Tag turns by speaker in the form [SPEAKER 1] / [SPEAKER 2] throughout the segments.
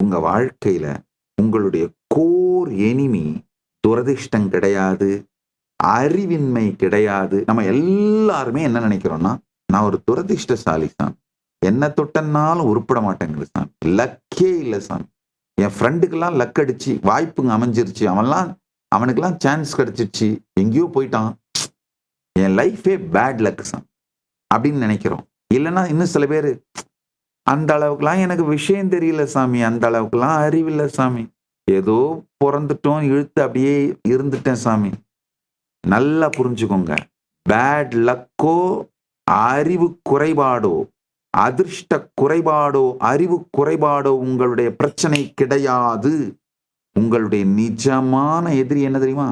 [SPEAKER 1] உங்க வாழ்க்கையில உங்களுடைய கோர் எனிமி துரதிர்ஷ்டம் கிடையாது, அறிவின்மை கிடையாது. நம்ம எல்லாருமே என்ன நினைக்கிறோம்னா, நான் ஒரு துரதிர்ஷ்டசாலி சாமி. என்ன தொட்டனாலும் உருப்பட மாட்டேங்குது சாமி. லக்கே இல்ல சாமி. என் ஃப்ரெண்டுக்கெல்லாம் லக் அடிச்சு வாய்ப்புங்க அமைஞ்சிருச்சு. அவனுக்கெல்லாம் சான்ஸ் கிடைச்சிருச்சு. எங்கேயோ போயிட்டான். என் லைஃபே பேட் லக் சாமி அப்படின்னு நினைக்கிறோம். இல்லைன்னா இன்னும் சில பேர் அந்த அளவுக்குலாம் எனக்கு விஷயம் தெரியல சாமி. அந்த அளவுக்குலாம் அறிவில்ல சாமி. ஏதோ பொறந்துட்டோம், இழுத்து அப்படியே இருந்துட்டேன் சாமி. நல்லா புரிஞ்சுக்கோங்க. பேட் லக்கோ, அறிவு குறைபாடோ, அதிர்ஷ்ட குறைபாடோ, அறிவு குறைபாடோ உங்களுடைய பிரச்சனை கிடையாது. உங்களுடைய நிஜமான எதிரி என்ன தெரியுமா?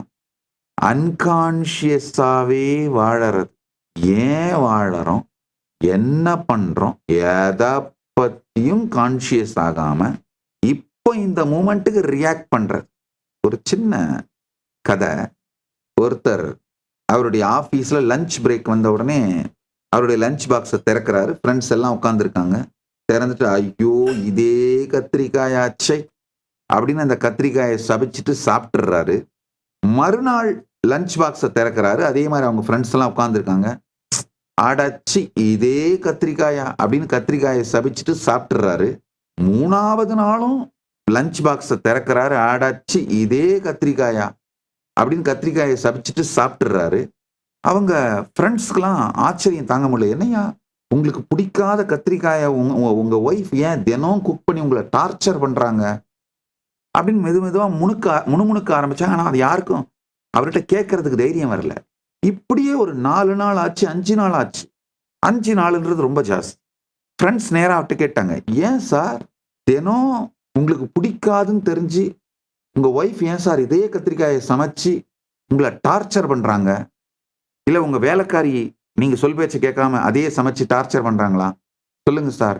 [SPEAKER 1] அன்கான்சியஸாவே வாழறது. ஏன் வாழறோம், என்ன பண்றோம், எதை பத்தியும் கான்சியஸ் ஆகாம இப்போ இந்த மூமெண்ட்டுக்கு ரியாக்ட் பண்றது. ஒரு சின்ன கதை. ஒருத்தர் அவருடைய ஆபீஸ்ல லஞ்ச் பிரேக் வந்த உடனே அவருடைய லஞ்ச் பாக்ஸை திறக்கிறாரு. ஃப்ரெண்ட்ஸ் எல்லாம் உட்காந்துருக்காங்க. திறந்துட்டு, ஐயோ இதே கத்திரிக்காயாச்சே அப்படின்னு அந்த கத்திரிக்காயை சபிச்சுட்டு சாப்பிட்டுறாரு. மறுநாள் லஞ்ச் பாக்ஸை திறக்கிறாரு. அதே மாதிரி அவங்க ஃப்ரெண்ட்ஸ் எல்லாம் உட்காந்துருக்காங்க. அடச்சி இதே கத்திரிக்காயா அப்படின்னு கத்திரிக்காயை சபிச்சுட்டு சாப்பிட்டுறாரு. மூணாவது நாளும் லஞ்ச் பாக்ஸை திறக்கிறாரு. அடச்சி இதே கத்திரிக்காயா அப்படின்னு கத்திரிக்காயை சபிச்சுட்டு சாப்பிட்டுறாரு. அவங்க ஃப்ரெண்ட்ஸ்க்கெல்லாம் ஆச்சரியம் தாங்க முடியல. என்னையா உங்களுக்கு பிடிக்காத கத்திரிக்காயை உங்க ஒய்ஃப் ஏன் தினம் குக் பண்ணி உங்களை டார்ச்சர் பண்றாங்க அப்படின்னு மெதுவா முணுமுணுக்க ஆரம்பிச்சாங்க. ஆனா அது யாருக்கும் அவர்கிட்ட கேட்கறதுக்கு தைரியம் வரல. இப்படியே ஒரு 4 நாள் ஆச்சு, 5 நாள் ஆச்சு. 5 நாளுன்றது ரொம்ப ஜாஸ்தி. ஃப்ரெண்ட்ஸ் நேரா அவர்கிட்ட கேட்டாங்க, ஏன் சார் தினம் உங்களுக்கு பிடிக்காதுன்னு தெரிஞ்சு உங்க ஒய்ஃப் ஏன் சார் இதே கத்திரிக்காயை சமைச்சு உங்களை டார்ச்சர் பண்றாங்க? இல்ல உங்க வேலைக்காரி நீங்க சொல் பேச்சை கேட்காம அதையே சமைச்சு டார்ச்சர் பண்றாங்களா? சொல்லுங்க சார்.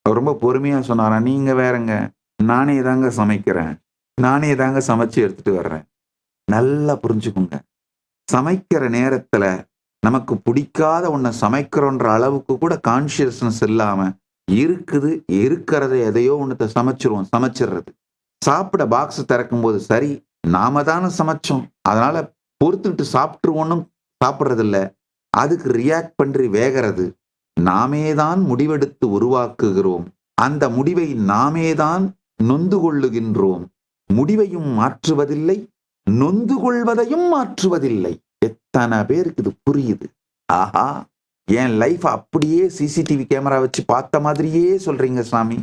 [SPEAKER 1] அவர் ரொம்ப பொறுமையா சொன்னாரா, நீங்க வேறங்க, நானே தாங்க சமைக்கிறேன், நானே தாங்க சமைச்சு எடுத்துட்டு வர்றேன். நல்லா புரிஞ்சுக்குங்க. சமைக்கிற நேரத்துல நமக்கு பிடிக்காத ஒன்ன சமைக்கிறோன்ற அளவுக்கு கூட கான்சியஸ்னஸ் இல்லாம இருக்குது, இருக்கிறத எதையோ ஒன்னத்தை சமைச்சிடுறது. சாப்பிட பாக்ஸ் திறக்கும் போது, சரி நாம தானே சமைச்சோம், அதனால பொறுத்துக்கிட்டு சாப்பிட்டுருவோன்னு சாப்பிட்றது இல்ல. அதுக்கு ரியாக்ட் பண்ணி வேகிறது. நாமே தான் முடிவெடுத்து உருவாக்குகிறோம். அந்த முடிவை நாமே தான் நொந்து கொள்ளுகின்றோம். முடிவையும் மாற்றுவதில்லை, நொந்து கொள்வதையும் மாற்றுவதில்லை. எத்தனை பேருக்கு இது புரியுது? ஆஹா, என் லைஃப் அப்படியே சிசிடிவி கேமரா வச்சு பார்த்த மாதிரியே சொல்றீங்க சாமி.